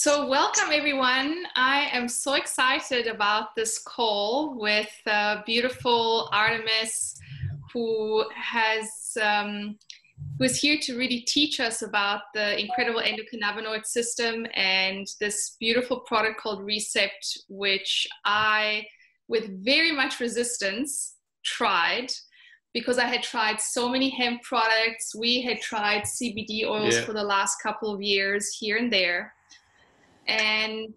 So welcome everyone. I am so excited about this call with beautiful Arttemis, who who is here to really teach us about the incredible endocannabinoid system and this beautiful product called RECEPT, which I, with very much resistance, tried because I had tried so many hemp products. We had tried CBD oils for the last couple of years here and there. And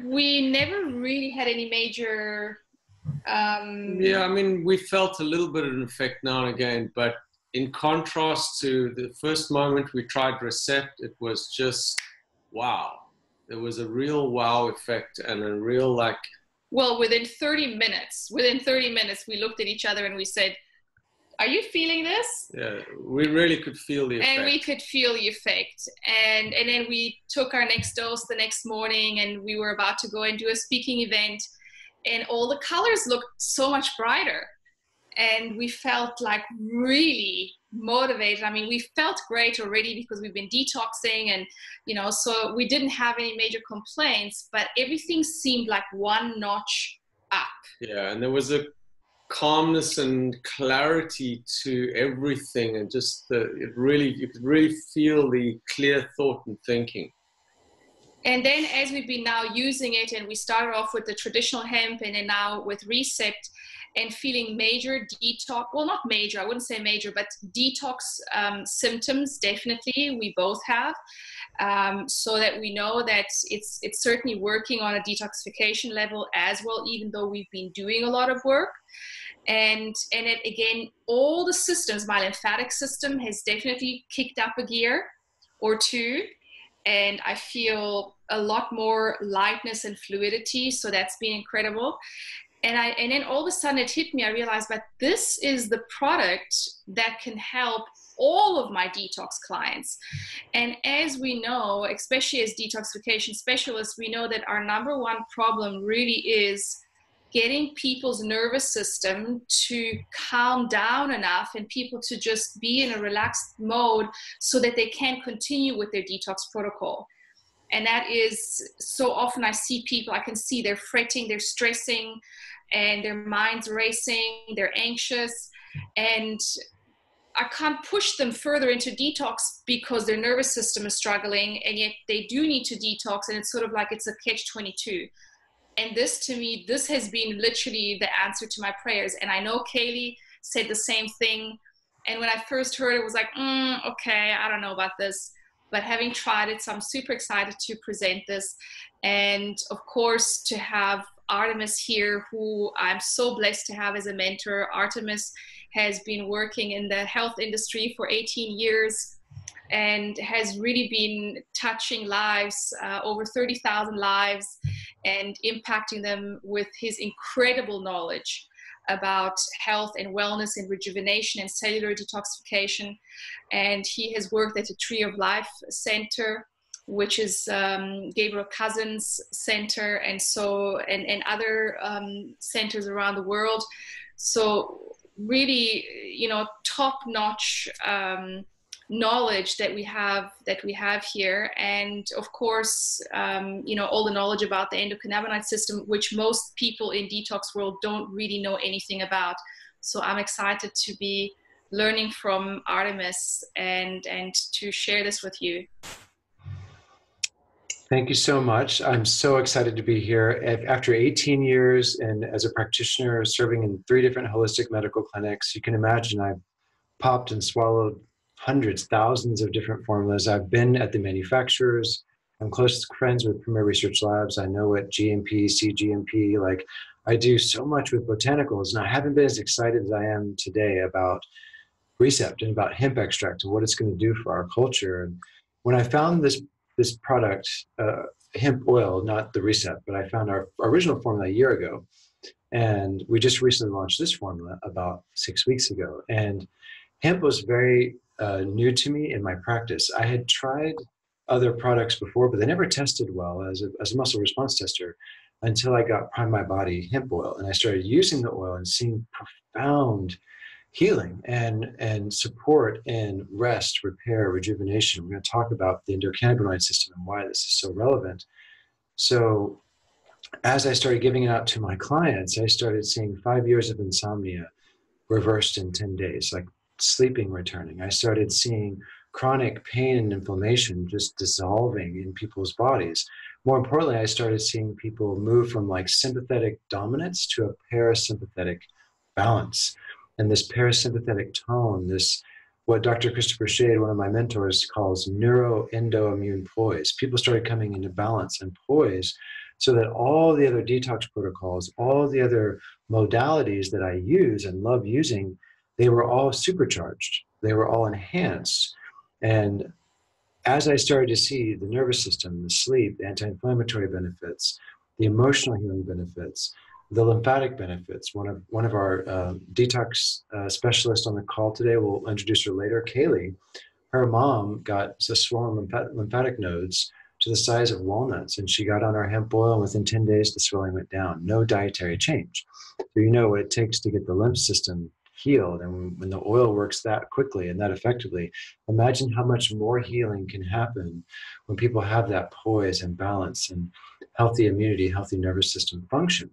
we never really had any major yeah, I mean, we felt a little bit of an effect now and again, but in contrast to the first moment we tried RECEPT, it was just wow. There was a real wow effect and a real well, within 30 minutes we looked at each other and we said, are you feeling this? Yeah, we really could feel the effect. And we could feel the effect. And then we took our next dose the next morning, and we were about to go and do a speaking event, and all the colors looked so much brighter. And we felt like really motivated. I mean, we felt great already because we've been detoxing and, so we didn't have any major complaints, but everything seemed like one notch up. Yeah, and there was a calmness and clarity to everything, and just you could really feel the clear thought and thinking. And then as we've been now using it, and we started off with the traditional hemp and then now with RECEPT, and feeling major detox, well, not major, I wouldn't say major, but detox symptoms, definitely we both have, so that we know that it's certainly working on a detoxification level as well, even though we've been doing a lot of work. And it, again, all the systems, my lymphatic system has definitely kicked up a gear or two, and I feel a lot more lightness and fluidity, so that's been incredible. And then all of a sudden it hit me, I realized that this is the product that can help all of my detox clients. And as we know, especially as detoxification specialists, we know that our number one problem really is getting people's nervous system to calm down enough and people to just be in a relaxed mode so that they can continue with their detox protocol. And that is, so often I see people, I can see they're fretting, they're stressing, and their mind's racing, they're anxious, and I can't push them further into detox because their nervous system is struggling, and yet they do need to detox, and it's sort of like it's a catch-22. And this, to me, this has been literally the answer to my prayers. And I know Kaylee said the same thing. And when I first heard it, was like, okay, I don't know about this. But having tried it, so I'm super excited to present this. And of course, to have Arttemis here, who I'm so blessed to have as a mentor. Arttemis has been working in the health industry for 18 years and has really been touching lives, over 30,000 lives, and impacting them with his incredible knowledge about health and wellness and rejuvenation and cellular detoxification. And he has worked at the Tree of Life Center, which is Gabriel Cousens Center, and other centers around the world. So really, top-notch knowledge that we have here, and of course, all the knowledge about the endocannabinoid system, which most people in detox world don't really know anything about. So I'm excited to be learning from Arttemis and to share this with you. Thank you so much. I'm so excited to be here. After 18 years and as a practitioner serving in 3 different holistic medical clinics, you can imagine I've popped and swallowed hundreds, thousands of different formulas. I've been at the manufacturers. I'm close friends with Premier Research Labs. I know what GMP, CGMP, like I do so much with botanicals, and I haven't been as excited as I am today about RECEPT and about hemp extract and what it's going to do for our culture. And when I found this product, hemp oil, not the RECEPT, but I found our original formula a year ago. And we just recently launched this formula about 6 weeks ago. And hemp was very new to me in my practice. I had tried other products before, but they never tested well as a muscle response tester until I got Prime My Body hemp oil. And I started using the oil and seeing profound healing and support in rest, repair, rejuvenation. We're going to talk about the endocannabinoid system and why this is so relevant. So as I started giving it out to my clients, I started seeing 5 years of insomnia reversed in 10 days, like sleeping returning. I started seeing chronic pain and inflammation just dissolving in people's bodies. More importantly, I started seeing people move from like sympathetic dominance to a parasympathetic balance. And this parasympathetic tone, this what Dr. Christopher Shade, one of my mentors, calls neuroendoimmune poise. People started coming into balance and poise so that all the other detox protocols, all the other modalities that I use and love using, they were all supercharged. They were all enhanced. And as I started to see the nervous system, the sleep, the anti-inflammatory benefits, the emotional healing benefits, the lymphatic benefits. One of our detox specialists on the call today, we'll introduce her later, Kaylee. Her mom got swollen lymphatic nodes to the size of walnuts, and she got on our hemp oil, and within 10 days, the swelling went down. No dietary change. So you know what it takes to get the lymph system healed, and when the oil works that quickly and that effectively, imagine how much more healing can happen when people have that poise and balance and healthy immunity, healthy nervous system function.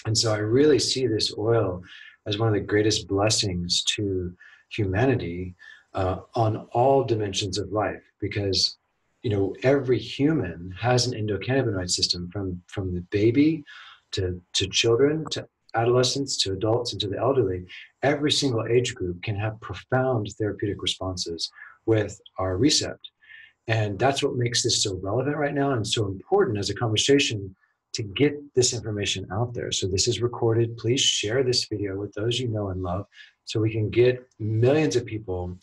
And so I really see this oil as one of the greatest blessings to humanity on all dimensions of life, because every human has an endocannabinoid system from the baby to children, to adolescents, to adults, and to the elderly. Every single age group can have profound therapeutic responses with our RECEPT. And that's what makes this so relevant right now and so important as a conversation to get this information out there. So this is recorded. Please share this video with those you know and love so we can get millions of people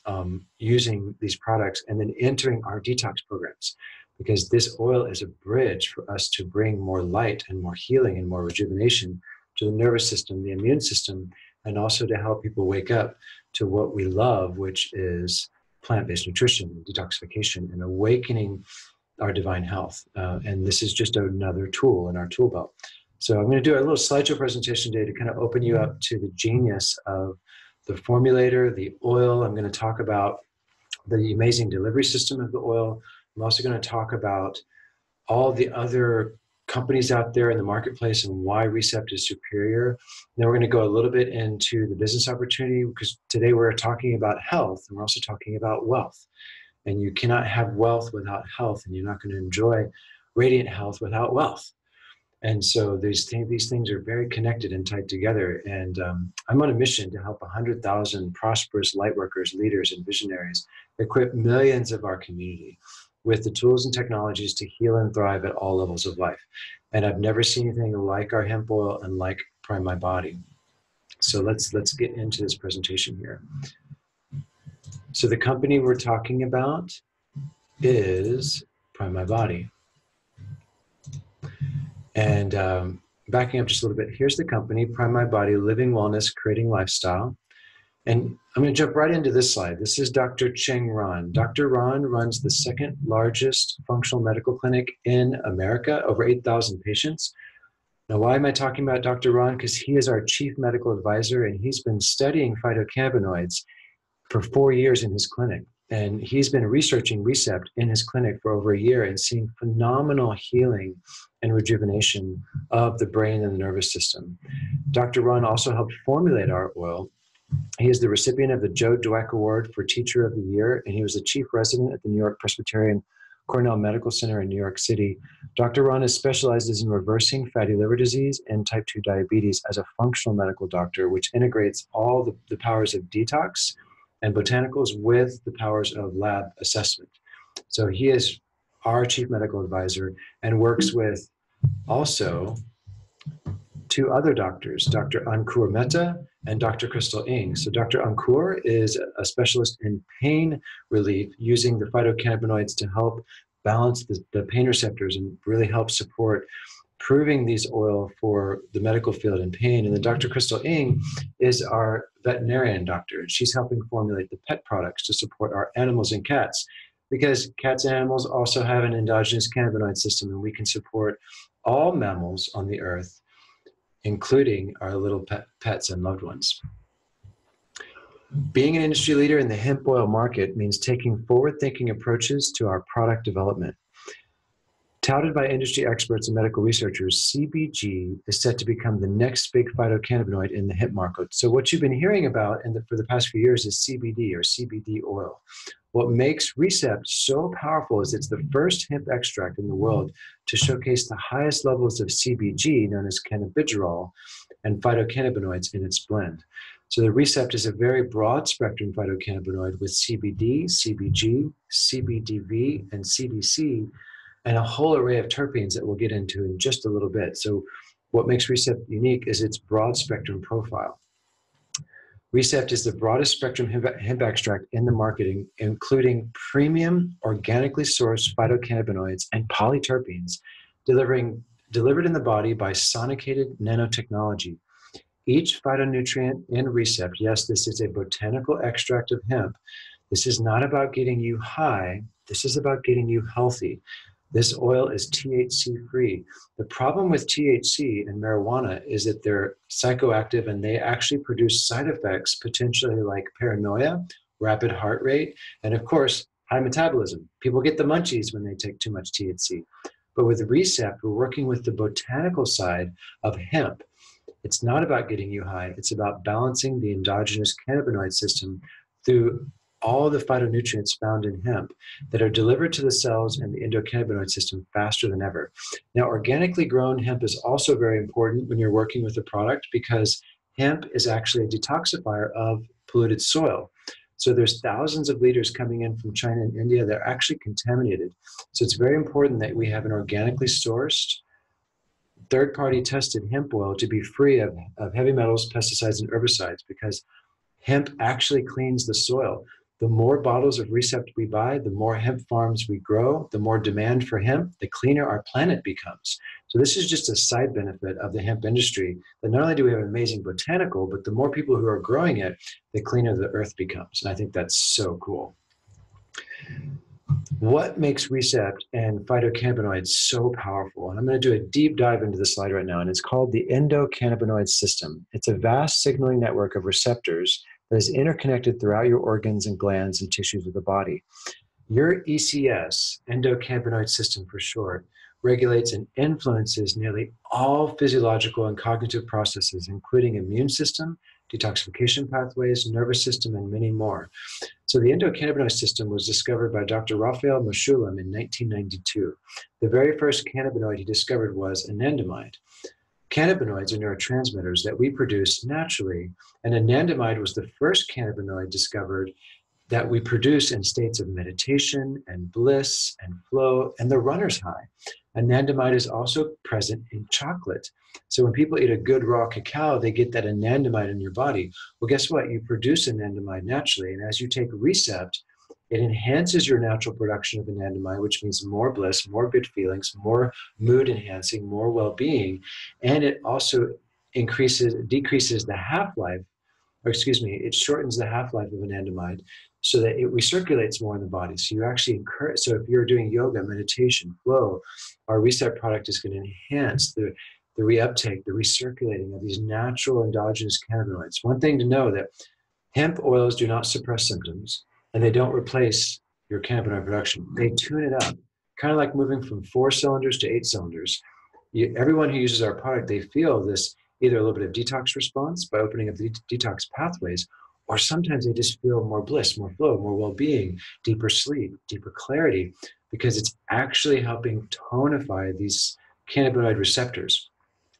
using these products and then entering our detox programs, because this oil is a bridge for us to bring more light and more healing and more rejuvenation to the nervous system, the immune system, and also to help people wake up to what we love, which is plant-based nutrition, detoxification, and awakening our divine health. And this is just another tool in our tool belt. So I'm going to do a little slideshow presentation today to kind of open you up to the genius of the formulator, the oil. I'm going to talk about the amazing delivery system of the oil. I'm also going to talk about all the other companies out there in the marketplace and why RECEPT is superior. Then we're going to go a little bit into the business opportunity, because today we're talking about health and we're also talking about wealth. And you cannot have wealth without health, and you're not going to enjoy radiant health without wealth. And so these things are very connected and tied together. And I'm on a mission to help 100,000 prosperous lightworkers, leaders, and visionaries equip millions of our community with the tools and technologies to heal and thrive at all levels of life. And I've never seen anything like our hemp oil and like Prime My Body. So let's get into this presentation here. So the company we're talking about is Prime My Body. And backing up just a little bit, here's the company, Prime My Body, Living Wellness, Creating Lifestyle. And I'm going to jump right into this slide. This is Dr. Cheng Ron. Dr. Ron runs the second largest functional medical clinic in America, over 8,000 patients. Now, why am I talking about Dr. Ron? Because he is our chief medical advisor, and he's been studying phytocannabinoids for 4 years in his clinic. And he's been researching RECEPT in his clinic for over a year and seeing phenomenal healing and rejuvenation of the brain and the nervous system. Dr. Ron also helped formulate our oil. He is the recipient of the Joe Dweck Award for Teacher of the Year, and he was the chief resident at the New York Presbyterian Cornell Medical Center in New York City. Dr. Ron specializes in reversing fatty liver disease and type 2 diabetes as a functional medical doctor, which integrates all the powers of detox and botanicals with the powers of lab assessment. So he is our chief medical advisor and works with also two other doctors, Dr. Ankur Mehta and Dr. Crystal Ng. So Dr. Ankur is a specialist in pain relief using the phytocannabinoids to help balance the pain receptors and really help support proving these oil for the medical field in pain. And then Dr. Crystal Ng is our veterinarian doctor. She's helping formulate the pet products to support our animals and cats, because cats and animals also have an endogenous cannabinoid system, and we can support all mammals on the earth, including our little pets and loved ones. Being an industry leader in the hemp oil market means taking forward-thinking approaches to our product development. Touted by industry experts and medical researchers, CBG is set to become the next big phytocannabinoid in the hemp market. So what you've been hearing about for the past few years is CBD, or CBD oil. What makes RECEPT so powerful is it's the first hemp extract in the world to showcase the highest levels of CBG, known as cannabidiol, and phytocannabinoids in its blend. So the RECEPT is a very broad spectrum phytocannabinoid with CBD, CBG, CBDV, and CDC, and a whole array of terpenes that we'll get into in just a little bit. So what makes RECEPT unique is its broad spectrum profile. RECEPT is the broadest spectrum hemp extract in the marketing, including premium, organically sourced phytocannabinoids and polyterpenes delivered in the body by sonicated nanotechnology. Each phytonutrient in RECEPT, yes, this is a botanical extract of hemp. This is not about getting you high. This is about getting you healthy. This oil is THC-free. The problem with THC and marijuana is that they're psychoactive and they actually produce side effects, potentially like paranoia, rapid heart rate, and of course, high metabolism. People get the munchies when they take too much THC. But with RECEPT, we're working with the botanical side of hemp. It's not about getting you high. It's about balancing the endogenous cannabinoid system through all the phytonutrients found in hemp that are delivered to the cells and the endocannabinoid system faster than ever. Now, organically grown hemp is also very important when you're working with a product because hemp is actually a detoxifier of polluted soil. So there's thousands of liters coming in from China and India that are actually contaminated. So it's very important that we have an organically sourced, third-party tested hemp oil to be free of heavy metals, pesticides, and herbicides because hemp actually cleans the soil. The more bottles of RECEPT we buy, the more hemp farms we grow, the more demand for hemp, the cleaner our planet becomes. So this is just a side benefit of the hemp industry, that not only do we have amazing botanical, but the more people who are growing it, the cleaner the earth becomes. And I think that's so cool. What makes RECEPT and phytocannabinoids so powerful? And I'm going to do a deep dive into this slide right now, and it's called the endocannabinoid system. It's a vast signaling network of receptors that is interconnected throughout your organs and glands and tissues of the body. Your ECS, endocannabinoid system for short, regulates and influences nearly all physiological and cognitive processes, including immune system, detoxification pathways, nervous system, and many more. So the endocannabinoid system was discovered by Dr. Raphael Mechoulam in 1992. The very first cannabinoid he discovered was anandamide. Cannabinoids are neurotransmitters that we produce naturally, and anandamide was the first cannabinoid discovered that we produce in states of meditation and bliss and flow and the runner's high. Anandamide is also present in chocolate. So when people eat a good raw cacao, they get that anandamide in your body. Well, guess what? You produce anandamide naturally, and as you take RECEPT, it enhances your natural production of anandamide, which means more bliss, more good feelings, more mood enhancing, more well-being, and it also decreases the half-life, it shortens the half-life of anandamide so that it recirculates more in the body. So you actually encourage, so if you're doing yoga, meditation, flow, our RECEPT product is going to enhance the reuptake, the recirculating of these natural endogenous cannabinoids. One thing to know that hemp oils do not suppress symptoms, and they don't replace your cannabinoid production. They tune it up, kind of like moving from 4 cylinders to 8 cylinders. Everyone who uses our product, they feel this either a little bit of detox response by opening up the detox pathways, or sometimes they just feel more bliss, more flow, more well-being, deeper sleep, deeper clarity, because it's actually helping tonify these cannabinoid receptors.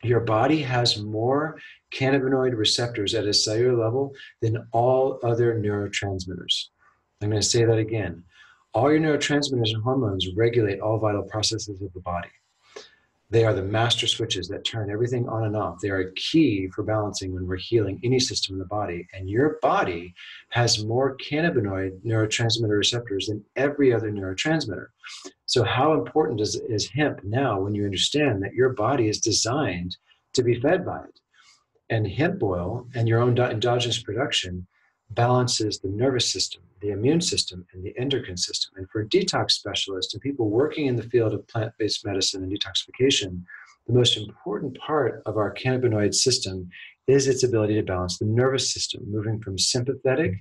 Your body has more cannabinoid receptors at a cellular level than all other neurotransmitters. I'm going to say that again. All your neurotransmitters and hormones regulate all vital processes of the body. They are the master switches that turn everything on and off. They are a key for balancing when we're healing any system in the body. And your body has more cannabinoid neurotransmitter receptors than every other neurotransmitter. So how important is hemp now when you understand that your body is designed to be fed by it? And hemp oil and your own endogenous production balances the nervous system, the immune system, and the endocrine system. And for detox specialists and people working in the field of plant-based medicine and detoxification, the most important part of our cannabinoid system is its ability to balance the nervous system, moving from sympathetic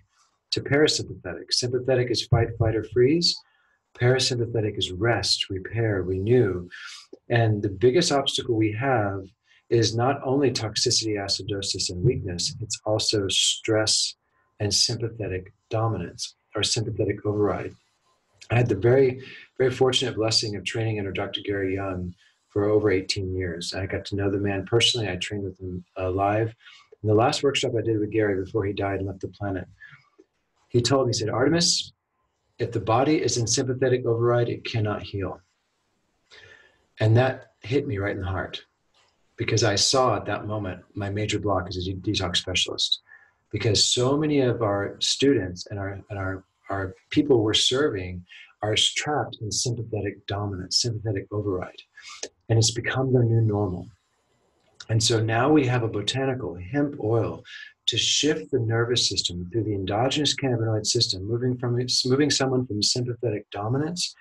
to parasympathetic. Sympathetic is fight, flight, or freeze. Parasympathetic is rest, repair, renew. And the biggest obstacle we have is not only toxicity, acidosis, and weakness, it's also stress and sympathetic dominance or sympathetic override. I had the very, very fortunate blessing of training under Dr. Gary Young for over 18 years. I got to know the man personally. I trained with him live. In the last workshop I did with Gary before he died and left the planet, he told me, he said, Arttemis, if the body is in sympathetic override, it cannot heal. And that hit me right in the heart, because I saw at that moment my major block as a detox specialist, because so many of our students and our people we're serving are trapped in sympathetic dominance, sympathetic override, and it's become their new normal. And so now we have a botanical hemp oil to shift the nervous system through the endogenous cannabinoid system, moving someone from sympathetic dominance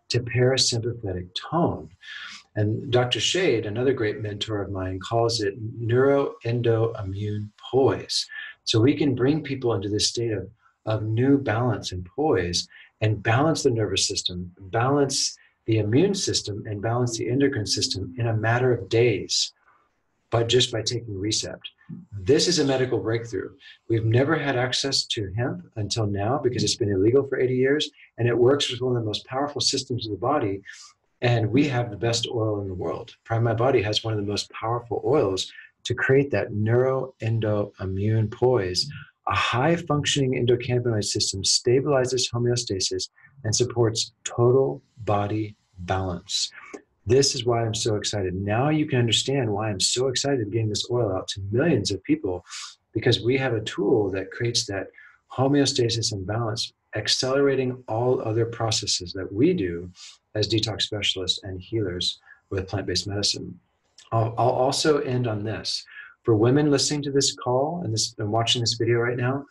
to parasympathetic tone. And Dr. Shade, another great mentor of mine, calls it neuroendoimmune poise. So we can bring people into this state of new balance and poise and balance the nervous system, balance the immune system, and balance the endocrine system in a matter of days, but just by taking RECEPT. This is a medical breakthrough. We've never had access to hemp until now because it's been illegal for 80 years, and it works with one of the most powerful systems of the body. And we have the best oil in the world. Prime My Body has one of the most powerful oils to create that neuroendoimmune poise. A high-functioning endocannabinoid system stabilizes homeostasis and supports total body balance. This is why I'm so excited. Now you can understand why I'm so excited getting this oil out to millions of people, because we have a tool that creates that homeostasis and balance, accelerating all other processes that we do as detox specialists and healers with plant-based medicine. I'll also end on this. For women listening to this call and watching this video right now,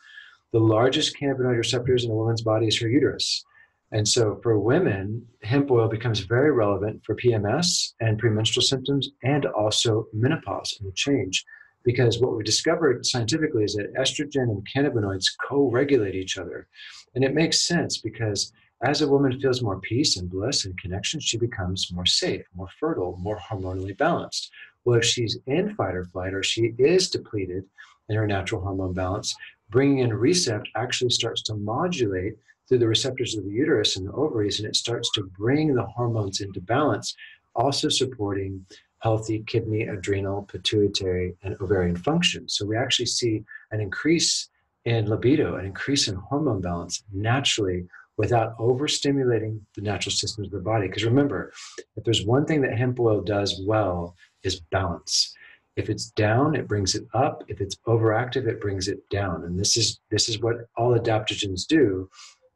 the largest cannabinoid receptors in a woman's body is her uterus. And so for women, hemp oil becomes very relevant for PMS and premenstrual symptoms, and also menopause and change. Because what we've discovered scientifically is that estrogen and cannabinoids co-regulate each other. And it makes sense, because as a woman feels more peace and bliss and connection, she becomes more safe, more fertile, more hormonally balanced. Well, if she's in fight or flight, or she is depleted in her natural hormone balance, bringing in RECEPT actually starts to modulate through the receptors of the uterus and the ovaries, and it starts to bring the hormones into balance, also supporting healthy kidney, adrenal, pituitary, and ovarian function. So we actually see an increase in libido, an increase in hormone balance naturally, without overstimulating the natural systems of the body. Because remember, if there's one thing that hemp oil does well, is balance. If it's down, it brings it up. If it's overactive, it brings it down. And this is what all adaptogens do.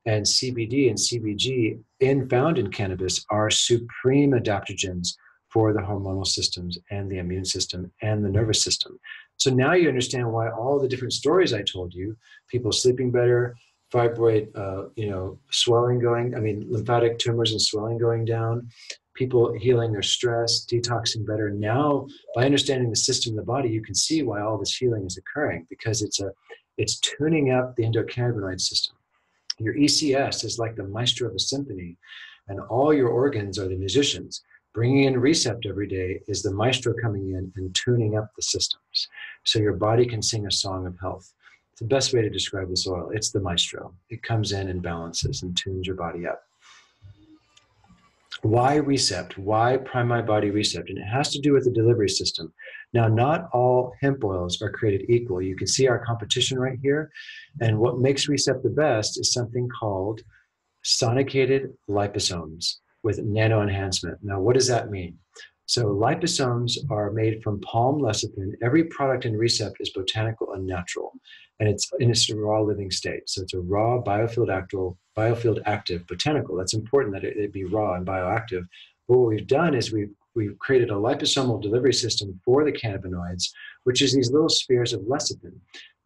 And CBD and CBG found in cannabis are supreme adaptogens for the hormonal systems and the immune system and the nervous system. So now you understand why all the different stories I told you, people sleeping better, fibroid, swelling lymphatic tumors and swelling going down, people healing their stress, detoxing better. Now, by understanding the system of the body, you can see why all this healing is occurring, because it's tuning up the endocannabinoid system. Your ECS is like the maestro of a symphony, and all your organs are the musicians. Bringing in RECEPT every day is the maestro coming in and tuning up the systems, so your body can sing a song of health. It's the best way to describe this oil. It's the maestro. It comes in and balances and tunes your body up. Why RECEPT? Why Prime My Body RECEPT? And it has to do with the delivery system. Now, not all hemp oils are created equal. You can see our competition right here. And what makes RECEPT the best is something called sonicated liposomes with nano enhancement. Now, what does that mean? So liposomes are made from palm lecithin. Every product in RECEPT is botanical and natural, and it's in its raw living state. So it's a raw biofield active botanical. That's important that it be raw and bioactive. But what we've done is we've created a liposomal delivery system for the cannabinoids, which is these little spheres of lecithin.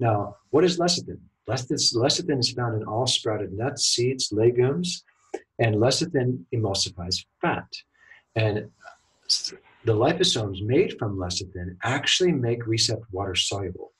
Now, what is lecithin? Lecithin is found in all sprouted nuts, seeds, legumes, and lecithin emulsifies fat. And The liposomes made from lecithin actually make RECEPT water soluble,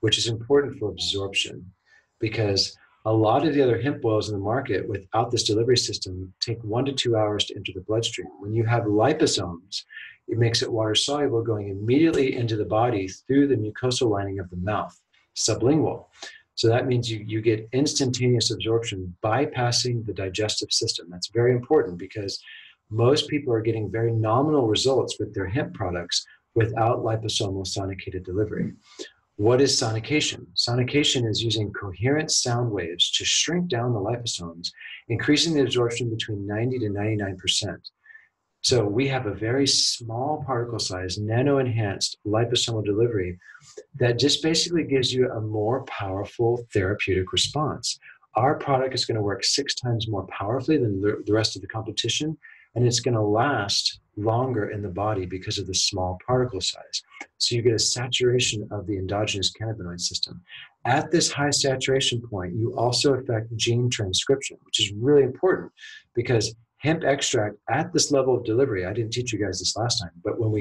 which is important for absorption because a lot of the other hemp oils in the market without this delivery system take 1 to 2 hours to enter the bloodstream. When you have liposomes, it makes it water soluble, going immediately into the body through the mucosal lining of the mouth, sublingual. So that means you get instantaneous absorption bypassing the digestive system. That's very important because most people are getting very nominal results with their hemp products without liposomal sonicated delivery. What is sonication? Sonication is using coherent sound waves to shrink down the liposomes, increasing the absorption between 90 to 99%. So we have a very small particle size, nano-enhanced liposomal delivery that just basically gives you a more powerful therapeutic response. Our product is going to work 6 times more powerfully than the rest of the competition, and it's going to last longer in the body because of the small particle size. So you get a saturation of the endogenous cannabinoid system. At this high saturation point, you also affect gene transcription, which is really important because hemp extract at this level of delivery, I didn't teach you guys this last time, but when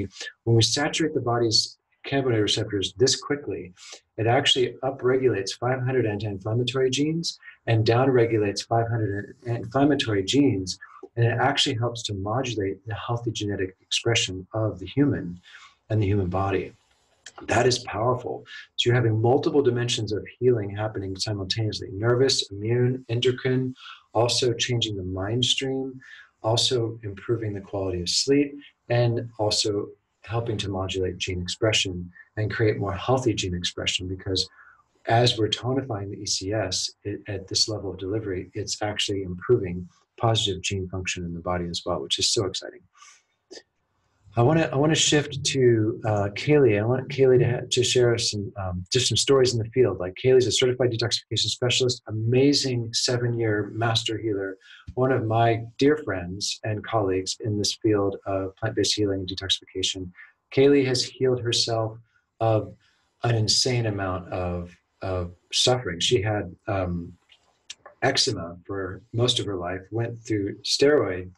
we saturate the body's cannabinoid receptors this quickly, it actually upregulates 500 anti-inflammatory genes and downregulates 500 inflammatory genes, and it actually helps to modulate the healthy genetic expression of the human and the human body. That is powerful. So you're having multiple dimensions of healing happening simultaneously: nervous, immune, endocrine, also changing the mind stream, also improving the quality of sleep, and also helping to modulate gene expression and create more healthy gene expression, because as we're tonifying the ECS at this level of delivery, it's actually improving positive gene function in the body as well, which is so exciting. I want to shift to Kaylee. I want Kaylee to share some just some stories in the field. Like, Kaylee's a certified detoxification specialist, amazing 7-year master healer, one of my dear friends and colleagues in this field of plant-based healing and detoxification. Kaylee has healed herself of an insane amount of suffering. She had eczema for most of her life, went through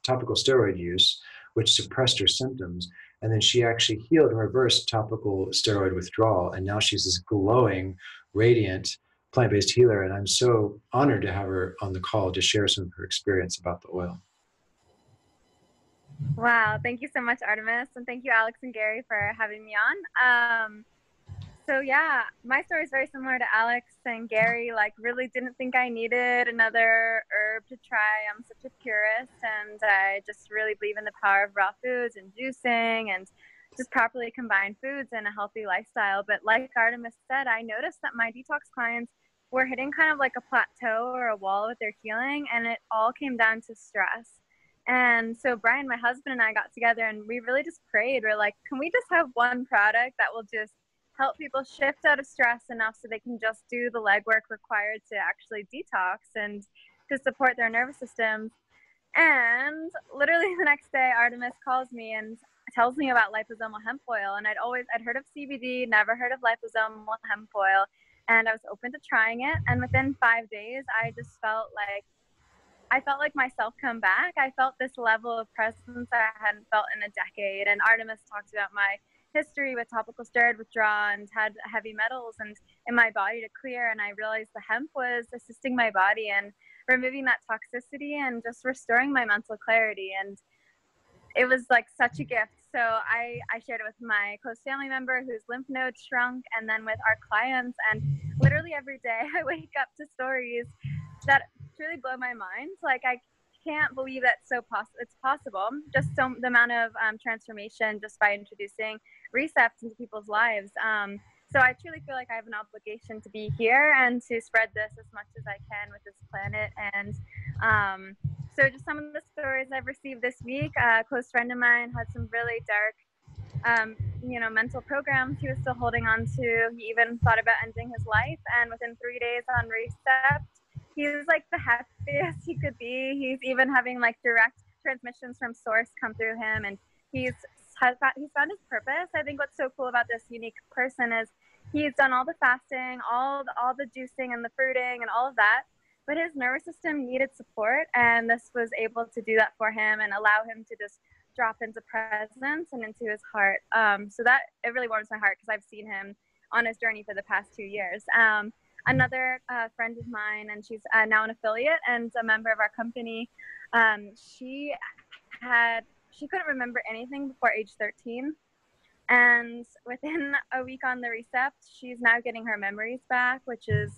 topical steroid use, which suppressed her symptoms. And then she actually healed and reversed topical steroid withdrawal. And now she's this glowing, radiant, plant-based healer. And I'm so honored to have her on the call to share some of her experience about the oil. Wow. Thank you so much, Arttemis. And thank you, Alex and Gary, for having me on. So yeah, my story is very similar to Alex and Gary. Like, really didn't think I needed another herb to try. I'm such a purist, and I just really believe in the power of raw foods and juicing and just properly combined foods and a healthy lifestyle. But like Arttemis said, I noticed that my detox clients were hitting kind of like a plateau or a wall with their healing, and it all came down to stress. And so Brian, my husband, and I got together and we really just prayed. We're like, can we just have one product that will just help people shift out of stress enough so they can just do the legwork required to actually detox and to support their nervous systems? And literally the next day, Arttemis calls me and tells me about liposomal hemp oil. And I'd heard of CBD, never heard of liposomal hemp oil. And I was open to trying it. And within 5 days, I felt like myself come back. I felt this level of presence I hadn't felt in a decade. And Arttemis talked about my history with topical steroid withdrawal and had heavy metals and in my body to clear. And I realized the hemp was assisting my body and removing that toxicity and just restoring my mental clarity. And it was like such a gift. So I shared it with my close family member whose lymph nodes shrunk, and then with our clients. And literally every day I wake up to stories that truly blow my mind. Like, I can't believe that it's possible. Just the amount of transformation just by introducing RECEPT into people's lives. So I truly feel like I have an obligation to be here and to spread this as much as I can with this planet. And so just some of the stories I've received this week. A close friend of mine had some really dark mental programs he was still holding on to. He even thought about ending his life, and within 3 days on RECEPT, he's like the happiest he could be. He's even having like direct transmissions from source come through him, and he's found his purpose. I think what's so cool about this unique person is he's done all the fasting, all the juicing and the fruiting and all of that, but his nervous system needed support, and this was able to do that for him and allow him to just drop into presence and into his heart. So that, it really warms my heart because I've seen him on his journey for the past 2 years. Another friend of mine, and she's now an affiliate and a member of our company, she couldn't remember anything before age 13. And within a week on the RECEPT, she's now getting her memories back, which is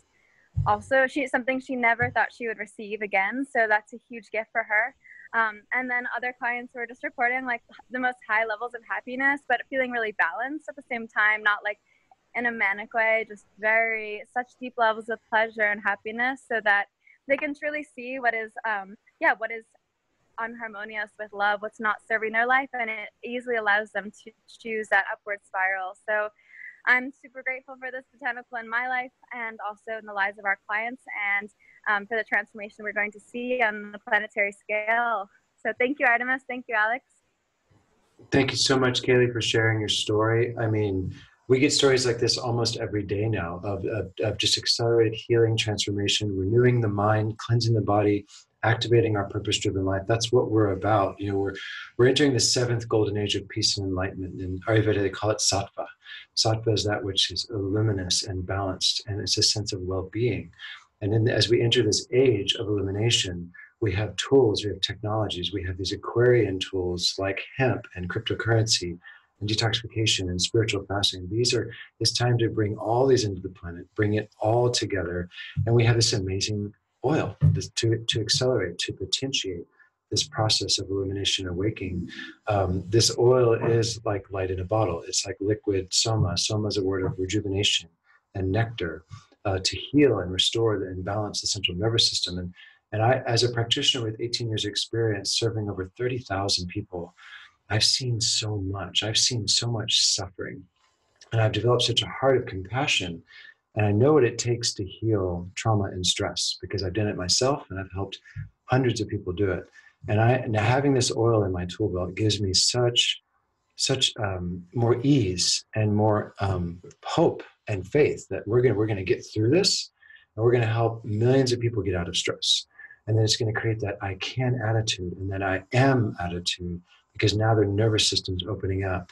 also something she never thought she would receive again. So that's a huge gift for her. And then other clients were just reporting like the most high levels of happiness, but feeling really balanced at the same time, not like in a manic way, just such deep levels of pleasure and happiness, so that they can truly see what is unharmonious with love, what's not serving their life, and it easily allows them to choose that upward spiral. So I'm super grateful for this botanical in my life and also in the lives of our clients, and for the transformation we're going to see on the planetary scale. So thank you, Arttemis. Thank you, Alex. Thank you so much, Kaylee, for sharing your story. I mean, we get stories like this almost every day now of just accelerated healing, transformation, renewing the mind, cleansing the body, activating our purpose-driven life. That's what we're about. You know, we're entering the 7th golden age of peace and enlightenment. In Ayurveda, they call it sattva. Sattva is that which is luminous and balanced, and it's a sense of well-being. And as we enter this age of illumination, we have tools, we have technologies, we have these Aquarian tools like hemp and cryptocurrency and detoxification and spiritual fasting. It's time to bring all these into the planet, bring it all together. And we have this amazing oil to accelerate, to potentiate this process of illumination and awakening. This oil is like light in a bottle. It's like liquid soma. Soma is a word of rejuvenation and nectar to heal and restore and balance the central nervous system. And I, as a practitioner with 18 years of experience, serving over 30,000 people, I've seen so much. I've seen so much suffering. And I've developed such a heart of compassion. And I know what it takes to heal trauma and stress because I've done it myself and I've helped hundreds of people do it. And having this oil in my tool belt gives me such more ease and more hope and faith that we're going to get through this, and we're going to help millions of people get out of stress. And then it's going to create that I can attitude and that I am attitude, because now their nervous system's opening up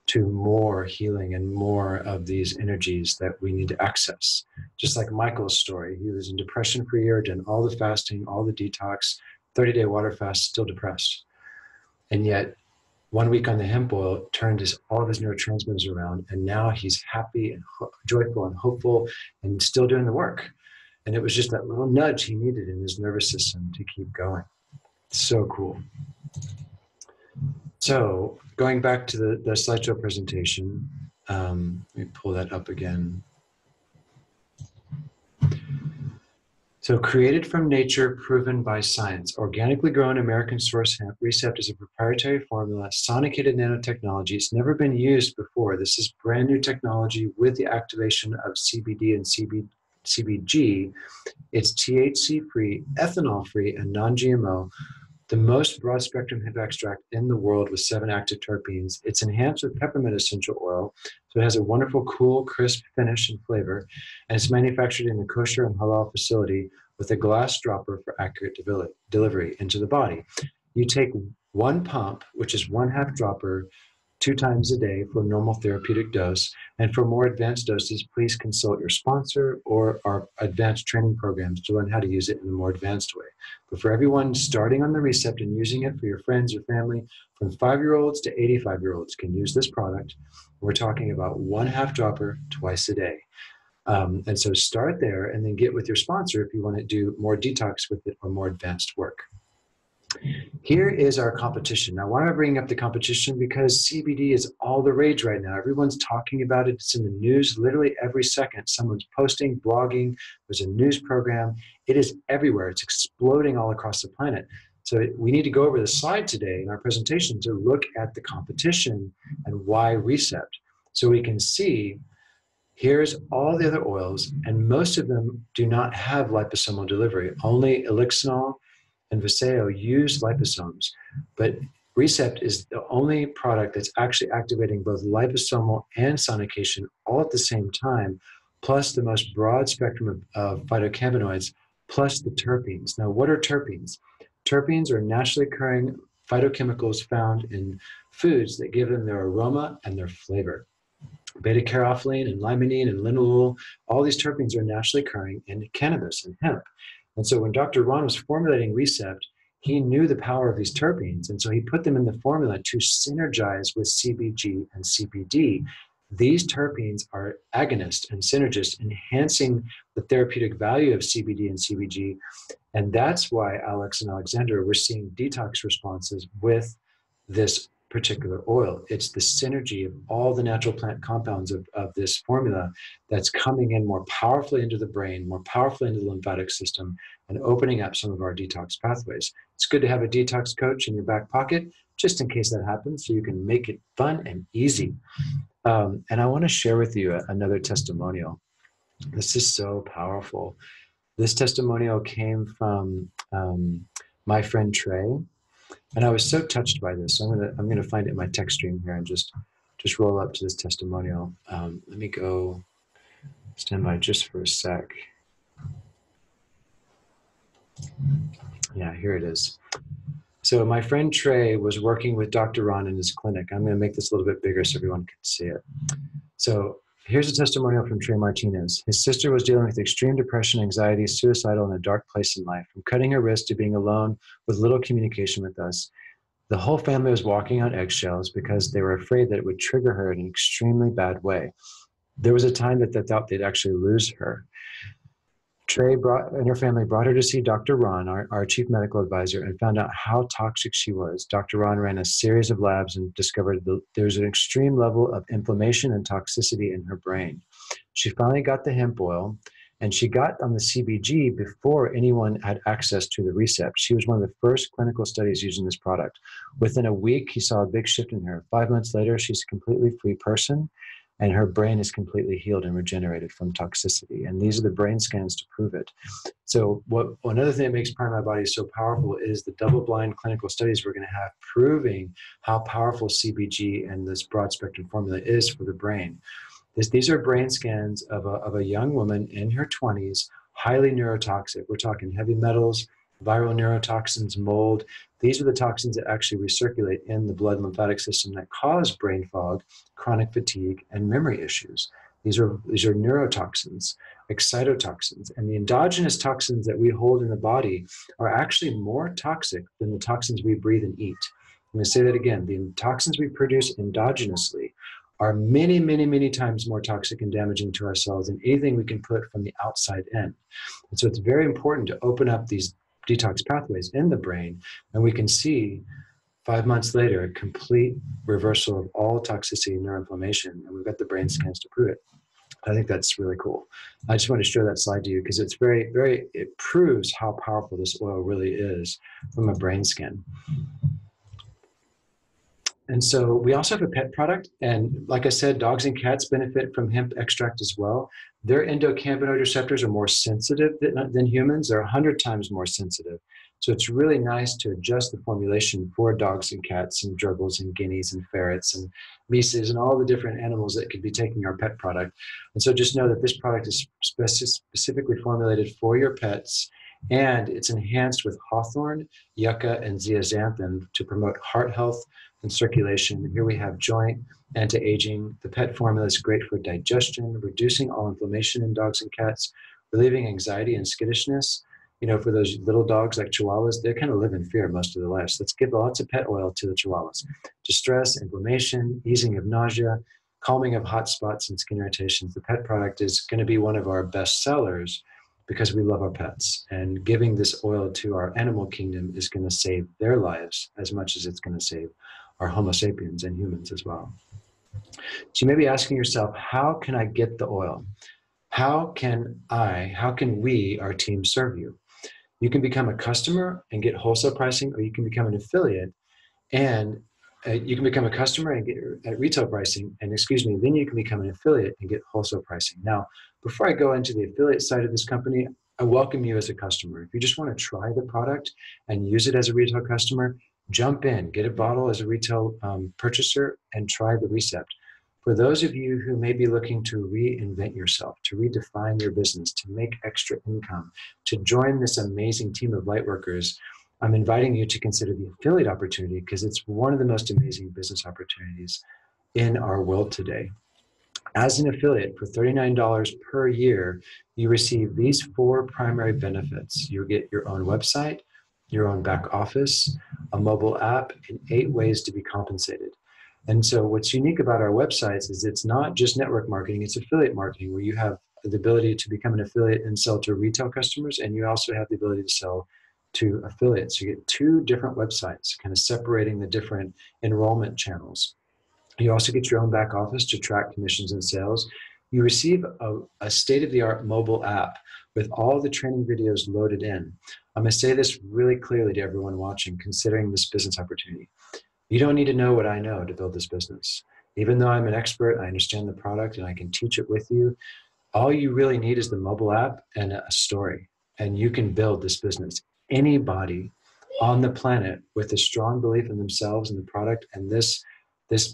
to more healing and more of these energies that we need to access. Just like Michael's story, he was in depression for a year, done all the fasting, all the detox, 30-day water fast, still depressed. And yet 1 week on the hemp oil turned all of his neurotransmitters around, and now he's happy and joyful and hopeful and still doing the work. And it was just that little nudge he needed in his nervous system to keep going. So cool. So going back to the slideshow presentation, let me pull that up again. So created from nature, proven by science, organically grown American source hemp, RECEPT is a proprietary formula, sonicated nanotechnology. It's never been used before. This is brand new technology with the activation of CBD and CBG. It's THC-free, ethanol-free, and non-GMO. The most broad spectrum hemp extract in the world with 7 active terpenes. It's enhanced with peppermint essential oil, so it has a wonderful, cool, crisp finish and flavor, and it's manufactured in a kosher and halal facility with a glass dropper for accurate delivery into the body. You take 1 pump, which is 1/2 dropper, 2 times a day for a normal therapeutic dose. And for more advanced doses, please consult your sponsor or our advanced training programs to learn how to use it in a more advanced way. But for everyone starting on the RECEPT and using it for your friends or family, from 5-year-olds to 85-year-olds can use this product. We're talking about 1/2 dropper twice a day. And so start there and then get with your sponsor if you want to do more detox with it or more advanced work. Here is our competition. Now, why am I bringing up the competition? Because CBD is all the rage right now. Everyone's talking about it. It's in the news literally every second. Someone's posting, blogging. There's a news program. It is everywhere. It's exploding all across the planet. So we need to go over the slide today in our presentation to look at the competition and why RECEPT. So we can see here's all the other oils, and most of them do not have liposomal delivery. Only Elixinol and Viseo use liposomes, but RECEPT is the only product that's actually activating both liposomal and sonication all at the same time, plus the most broad spectrum of phytocannabinoids, plus the terpenes. Now, what are terpenes? Terpenes are naturally occurring phytochemicals found in foods that give them their aroma and their flavor. Beta-caryophyllene and limonene and linalool, all these terpenes are naturally occurring in cannabis and hemp. And so when Dr. Ron was formulating RECEPT, he knew the power of these terpenes, and so he put them in the formula to synergize with CBG and CBD. These terpenes are agonists and synergists, enhancing the therapeutic value of CBD and CBG. And that's why Alex and Alexander were seeing detox responses with this particular oil. It's the synergy of all the natural plant compounds of this formula that's coming in more powerfully into the brain, more powerfully into the lymphatic system, and opening up some of our detox pathways. It's good to have a detox coach in your back pocket, just in case that happens, so you can make it fun and easy. And I want to share with you another testimonial. This is so powerful. This testimonial came from my friend Trey. And I was so touched by this. So I'm gonna find it in my text stream here and just roll up to this testimonial. Let me go stand by just for a sec. Yeah, here it is. So my friend Trey was working with Dr. Ron in his clinic. I'm gonna make this a little bit bigger so everyone can see it. So here's a testimonial from Trey Martinez. His sister was dealing with extreme depression, anxiety, suicidal, in a dark place in life. From cutting her wrist to being alone with little communication with us. The whole family was walking on eggshells because they were afraid that it would trigger her in an extremely bad way. There was a time that they thought they'd actually lose her. Trey and her family brought her to see Dr. Ron, our chief medical advisor, and found out how toxic she was. Dr. Ron ran a series of labs and discovered there's an extreme level of inflammation and toxicity in her brain. She finally got the hemp oil, and she got on the CBG before anyone had access to the RECEPT. She was one of the first clinical studies using this product. Within a week, he saw a big shift in her. 5 months later, she's a completely free person, and her brain is completely healed and regenerated from toxicity. And these are the brain scans to prove it. So another thing that makes Prime My Body so powerful is the double-blind clinical studies we're gonna have proving how powerful CBG and this broad-spectrum formula is for the brain. These are brain scans of a young woman in her 20s, highly neurotoxic. We're talking heavy metals, viral neurotoxins, mold. These are the toxins that actually recirculate in the blood and lymphatic system that cause brain fog, chronic fatigue, and memory issues. These are neurotoxins, excitotoxins, and the endogenous toxins that we hold in the body are actually more toxic than the toxins we breathe and eat. I'm going to say that again. The toxins we produce endogenously are many, many, many times more toxic and damaging to our cells than anything we can put from the outside in. And so it's very important to open up these detox pathways in the brain, and we can see 5 months later a complete reversal of all toxicity and neuroinflammation, and we've got the brain scans to prove it. I think that's really cool. I just want to show that slide to you because it's it proves how powerful this oil really is from a brain scan. And so we also have a pet product, and like I said, dogs and cats benefit from hemp extract as well. Their endocannabinoid receptors are more sensitive than humans. They're 100 times more sensitive. So it's really nice to adjust the formulation for dogs and cats and gerbils and guineas and ferrets and mises and all the different animals that could be taking our pet product. And so just know that this product is specifically formulated for your pets, and it's enhanced with hawthorn, yucca, and zeaxanthin to promote heart health and circulation. Here we have joint, anti-aging. The pet formula is great for digestion, reducing all inflammation in dogs and cats, relieving anxiety and skittishness. You know, for those little dogs like Chihuahuas, they kind of live in fear most of their lives. Let's give lots of pet oil to the Chihuahuas. Distress, inflammation, easing of nausea, calming of hot spots and skin irritations. The pet product is going to be one of our best sellers because we love our pets, and giving this oil to our animal kingdom is going to save their lives as much as it's going to save our Homo sapiens and humans as well. So you may be asking yourself, how can I get the oil? How can we, our team, serve you? You can become a customer and get wholesale pricing, or you can become an affiliate and you can become a customer and get at retail pricing, and then you can become an affiliate and get wholesale pricing. Now, before I go into the affiliate side of this company, I welcome you as a customer. If you just want to try the product and use it as a retail customer, jump in, get a bottle as a retail purchaser and try the RECEPT. For those of you who may be looking to reinvent yourself, to redefine your business, to make extra income, to join this amazing team of lightworkers, I'm inviting you to consider the affiliate opportunity because it's one of the most amazing business opportunities in our world today. As an affiliate, for $39 per year, you receive these 4 primary benefits. You get your own website, your own back office, a mobile app, and 8 ways to be compensated. And so what's unique about our websites is it's not just network marketing, it's affiliate marketing, where you have the ability to become an affiliate and sell to retail customers, and you also have the ability to sell to affiliates. You get 2 different websites, kind of separating the different enrollment channels. You also get your own back office to track commissions and sales. You receive a state-of-the-art mobile app with all the training videos loaded in. I'm going to say this really clearly to everyone watching, considering this business opportunity. You don't need to know what I know to build this business. Even though I'm an expert, I understand the product and I can teach it with you. All you really need is the mobile app and a story, and you can build this business. Anybody on the planet with a strong belief in themselves and the product and this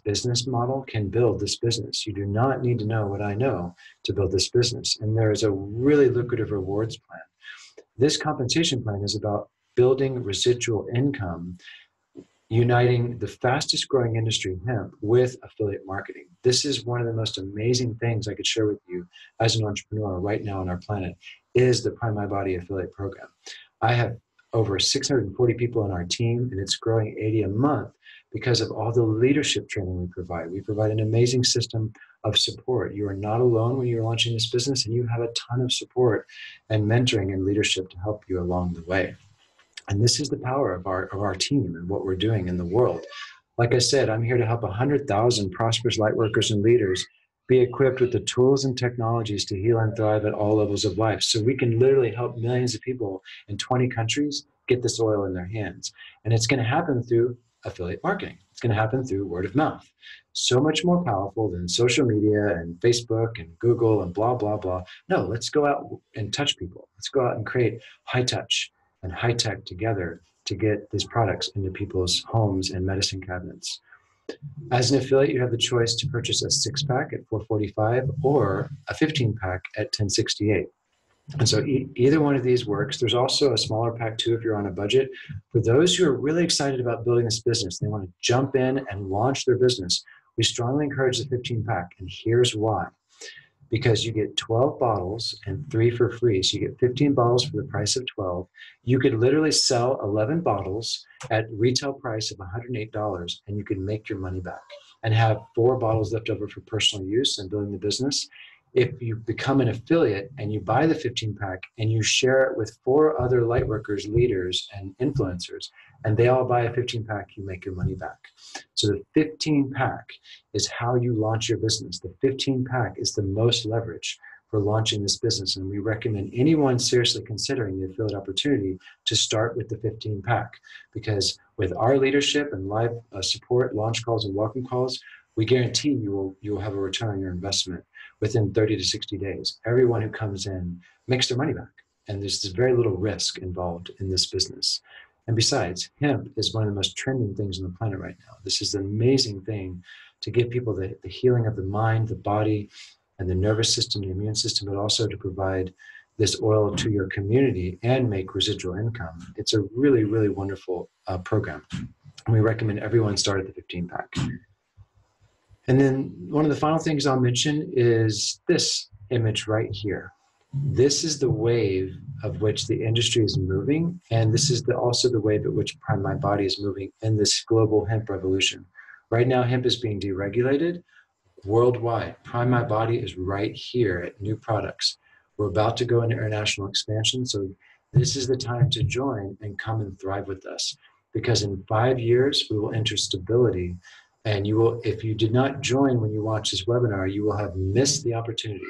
business model can build this business. You do not need to know what I know to build this business. And there is a really lucrative rewards plan. This compensation plan is about building residual income, uniting the fastest growing industry, hemp, with affiliate marketing. This is one of the most amazing things I could share with you as an entrepreneur right now on our planet, is the Prime My Body affiliate program. I have over 640 people on our team, and it's growing 80 a month because of all the leadership training we provide. We provide an amazing system of support. You are not alone when you're launching this business, and you have a ton of support and mentoring and leadership to help you along the way. And this is the power of our team and what we're doing in the world. Like I said, I'm here to help 100,000 prosperous light workers and leaders be equipped with the tools and technologies to heal and thrive at all levels of life. So we can literally help millions of people in 20 countries get this oil in their hands. And it's going to happen through affiliate marketing. It's going to happen through word of mouth. So much more powerful than social media and Facebook and Google and blah, blah, blah. No, let's go out and touch people. Let's go out and create high touch and high tech together to get these products into people's homes and medicine cabinets. As an affiliate, you have the choice to purchase a 6-pack at $445 or a 15-pack at $1068. And so either one of these works. There's also a smaller pack too if you're on a budget. For those who are really excited about building this business, they want to jump in and launch their business, we strongly encourage the 15-pack. And here's why. Because you get 12 bottles and 3 for free. So you get 15 bottles for the price of 12. You could literally sell 11 bottles at retail price of $108, and you could make your money back and have 4 bottles left over for personal use and building the business. If you become an affiliate and you buy the 15-pack and you share it with 4 other lightworkers, leaders, and influencers, and they all buy a 15-pack, you make your money back. So the 15-pack is how you launch your business. The 15-pack is the most leverage for launching this business. And we recommend anyone seriously considering the affiliate opportunity to start with the 15-pack, because with our leadership and live support, launch calls, and welcome calls, we guarantee you will have a return on your investment within 30 to 60 days. Everyone who comes in makes their money back. And there's very little risk involved in this business. And besides, hemp is one of the most trending things on the planet right now. This is an amazing thing to give people the healing of the mind, the body, and the nervous system, the immune system, but also to provide this oil to your community and make residual income. It's a really, really wonderful program. And we recommend everyone start at the 15-pack. And then one of the final things I'll mention is this image right here. This is the wave of which the industry is moving, and this is also the wave at which Prime My Body is moving in this global hemp revolution. Right now, hemp is being deregulated worldwide. Prime My Body is right here at new products. We're about to go into international expansion, so this is the time to join and come and thrive with us, because in 5 years, we will enter stability. And you will, if you did not join when you watch this webinar, you will have missed the opportunity.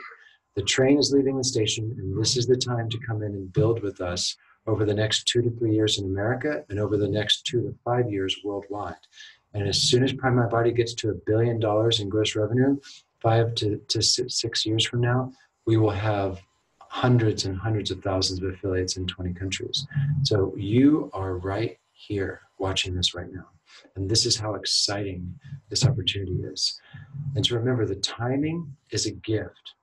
The train is leaving the station, and this is the time to come in and build with us over the next 2 to 3 years in America and over the next 2 to 5 years worldwide. And as soon as Prime My Body gets to $1 billion in gross revenue, 5 to 6 years from now, we will have hundreds and hundreds of thousands of affiliates in 20 countries. So you are right here watching this right now. And this is how exciting this opportunity is. And to remember, the timing is a gift.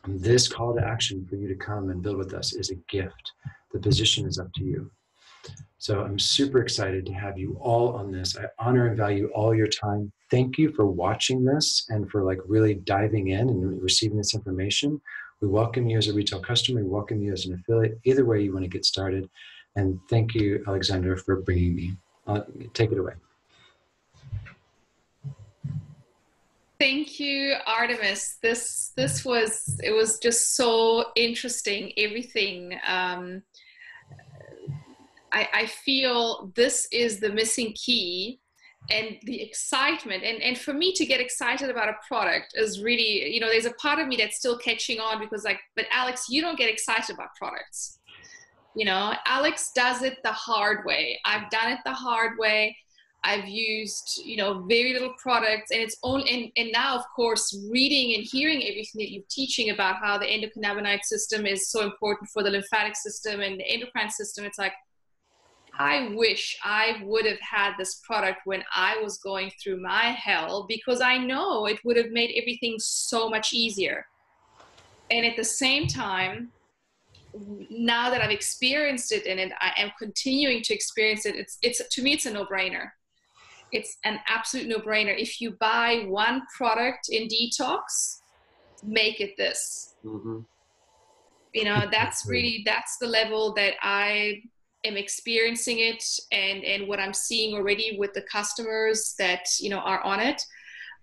And this call to action for you to come and build with us is a gift. The position is up to you. So I'm super excited to have you all on this. I honor and value all your time. Thank you for watching this and for like really diving in and receiving this information. We welcome you as a retail customer. We welcome you as an affiliate, either way you want to get started. And thank you, Alexandra, for bringing me. Take it away. Thank you, Arttemis. It was just so interesting. Everything. I feel this is the missing key, and the excitement. And for me to get excited about a product is really, there's a part of me that's still catching on, because but Alex, you don't get excited about products. Alex does it the hard way. I've done it the hard way. I've used, very little products, and it's only, and now, of course, reading and hearing everything that you're teaching about how the endocannabinoid system is so important for the lymphatic system and the endocrine system. It's like, I wish I would have had this product when I was going through my hell, because I know it would have made everything so much easier. And at the same time, now that I've experienced it, and I am continuing to experience it, it's to me, it's a no-brainer. It's an absolute no-brainer. If you buy one product in detox, make it this. Mm-hmm. That's the level that I am experiencing it, and what I'm seeing already with the customers that are on it.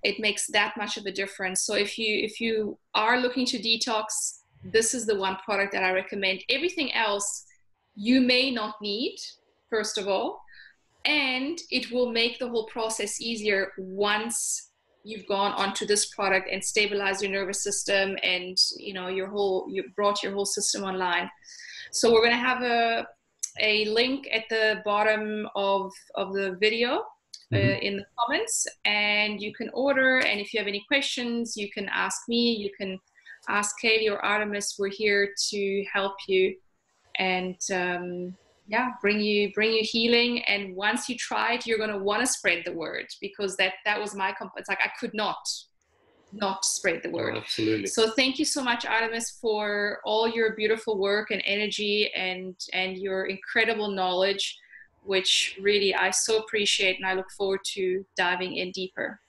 It makes that much of a difference. So if you are looking to detox, this is the one product that I recommend. Everything else you may not need, first of all, and it will make the whole process easier once you've gone onto this product and stabilized your nervous system, and you brought your whole system online. So we're going to have a link at the bottom of the video in the comments, and you can order. And if you have any questions, you can ask me, you can ask Katie or Arttemis. We're here to help you and bring you healing. And once you try it, you're going to want to spread the word, because that was my it's like I could not spread the word. Oh, absolutely. So thank you so much, Arttemis, for all your beautiful work and energy and your incredible knowledge, which really I so appreciate, and I look forward to diving in deeper.